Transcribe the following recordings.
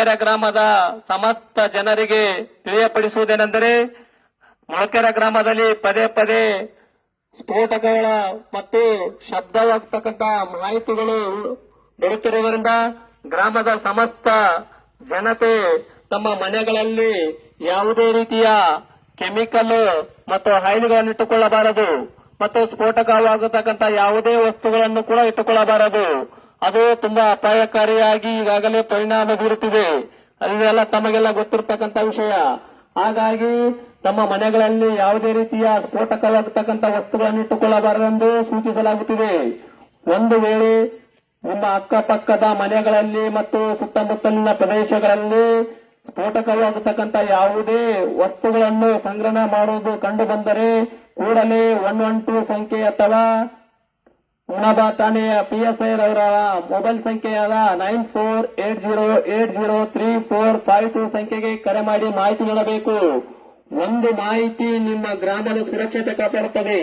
ಮೊಳಕೆರೆ ಗ್ರಾಮದ ಸಮಸ್ತ ಜನರಿಗೆ ತಿಳಿಯಪಡಿಸುವುದೇನೆಂದರೆ, ಮೊಳಕೆರೆ ಗ್ರಾಮದಲ್ಲಿ ಪದೇ ಪದೇ ಸ್ಫೋಟಗಳ ಮತ್ತು ಶಬ್ದವಾಗ್ತಕ್ಕಂಥ ಮಾಹಿತಿಗಳು ಬರುತ್ತಿರುವುದರಿಂದ ಗ್ರಾಮದ ಸಮಸ್ತ ಜನತೆ ತಮ್ಮ ಮನೆಗಳಲ್ಲಿ ಯಾವುದೇ ರೀತಿಯ ಕೆಮಿಕಲ್ ಮತ್ತು ಆಯಿಲ್ಗಳನ್ನು ಇಟ್ಟುಕೊಳ್ಳಬಾರದು ಮತ್ತು ಸ್ಫೋಟಕವಾಗತಕ್ಕಂಥ ಯಾವುದೇ ವಸ್ತುಗಳನ್ನು ಕೂಡ ಇಟ್ಟುಕೊಳ್ಳಬಾರದು. ಅದು ತುಂಬಾ ಅಪಾಯಕಾರಿಯಾಗಿ ಈಗಾಗಲೇ ಪರಿಣಾಮ ಬೀರುತ್ತಿದೆ. ಅದೆಲ್ಲ ತಮಗೆಲ್ಲ ಗೊತ್ತಿರತಕ್ಕಂಥ ವಿಷಯ. ಹಾಗಾಗಿ ತಮ್ಮ ಮನೆಗಳಲ್ಲಿ ಯಾವುದೇ ರೀತಿಯ ಸ್ಫೋಟಕವಾಗತಕ್ಕಂಥ ವಸ್ತುಗಳನ್ನು ಇಟ್ಟುಕೊಳ್ಳಬಾರದೆಂದು ಸೂಚಿಸಲಾಗುತ್ತಿದೆ. ಒಂದು ವೇಳೆ ನಿಮ್ಮ ಅಕ್ಕಪಕ್ಕದ ಮನೆಗಳಲ್ಲಿ ಮತ್ತು ಸುತ್ತಮುತ್ತಲಿನ ಪ್ರದೇಶಗಳಲ್ಲಿ ಸ್ಫೋಟಕವಾಗತಕ್ಕಂಥ ಯಾವುದೇ ವಸ್ತುಗಳನ್ನು ಸಂಗ್ರಹಣೆ ಮಾಡುವುದು ಕಂಡು ಬಂದರೆ ಕೂಡಲೇ 112 ಸಂಖ್ಯೆ ಅಥವಾ ಹುಮನಾಬಾದ್ ಠಾಣೆಯ PSI ರವರ ಮೊಬೈಲ್ ಸಂಖ್ಯೆಯಾದ 9480803452 ಸಂಖ್ಯೆಗೆ ಕರೆ ಮಾಡಿ ಮಾಹಿತಿ ನೀಡಬೇಕು. ಒಂದು ಮಾಹಿತಿ ನಿಮ್ಮ ಗ್ರಾಮದ ಸುರಕ್ಷತೆ ಕಾಪಾಡುತ್ತದೆ.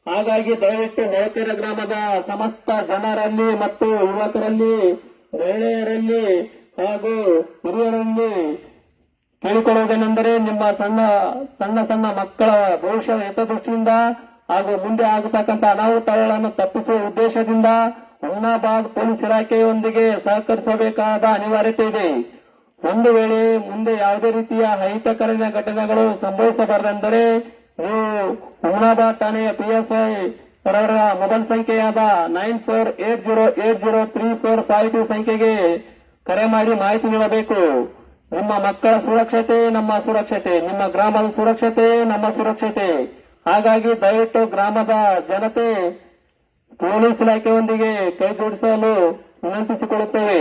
ಹಾಗಾಗಿ ದಯವಿಟ್ಟು ಮೊಳಕೆರೆ ಗ್ರಾಮದ ಸಮಸ್ತ ಜನರಲ್ಲಿ ಮತ್ತು ಯುವಕರಲ್ಲಿ, ಮಹಿಳೆಯರಲ್ಲಿ ಹಾಗೂ ಹಿರಿಯರಲ್ಲಿ ಕೇಳಿಕೊಳ್ಳುವುದೇನೆಂದರೆ, ನಿಮ್ಮ ಸಣ್ಣ ಮಕ್ಕಳ ಭವಿಷ್ಯದ ಹಿತದೃಷ್ಟಿಯಿಂದ ಹಾಗೂ ಮುಂದೆ ಆಗತಕ್ಕಂಥ ಅನಾಹುತಗಳನ್ನು ತಪ್ಪಿಸುವ ಉದ್ದೇಶದಿಂದ ಹುಮನಾಬಾದ್ ಪೊಲೀಸ್ ಇಲಾಖೆಯೊಂದಿಗೆ ಸಹಕರಿಸಬೇಕಾದ ಅನಿವಾರ್ಯತೆ ಇದೆ. ಒಂದು ವೇಳೆ ಮುಂದೆ ಯಾವುದೇ ರೀತಿಯ ಅಹಿತಕರ ಘಟನೆಗಳು ಸಂಭವಿಸಬಾರದೆಂದರೆ ನೀವು ಹುಮನಾಬಾದ್ ಠಾಣೆಯ PSI ರವರ ಮೊಬೈಲ್ ಸಂಖ್ಯೆಯಾದ 9480803452 ಸಂಖ್ಯೆಗೆ ಕರೆ ಮಾಡಿ ಮಾಹಿತಿ ನೀಡಬೇಕು. ನಿಮ್ಮ ಮಕ್ಕಳ ಸುರಕ್ಷತೆ ನಮ್ಮ ಸುರಕ್ಷತೆ, ನಿಮ್ಮ ಗ್ರಾಮದ ಸುರಕ್ಷತೆ ನಮ್ಮ ಸುರಕ್ಷತೆ. ಹಾಗಾಗಿ ದಯವಿಟ್ಟು ಗ್ರಾಮದ ಜನತೆ ಪೊಲೀಸ್ ಇಲಾಖೆಯೊಂದಿಗೆ ಕೈ ಜೋಡಿಸಲು ವಿನಂತಿಸಿಕೊಳ್ಳುತ್ತೇವೆ.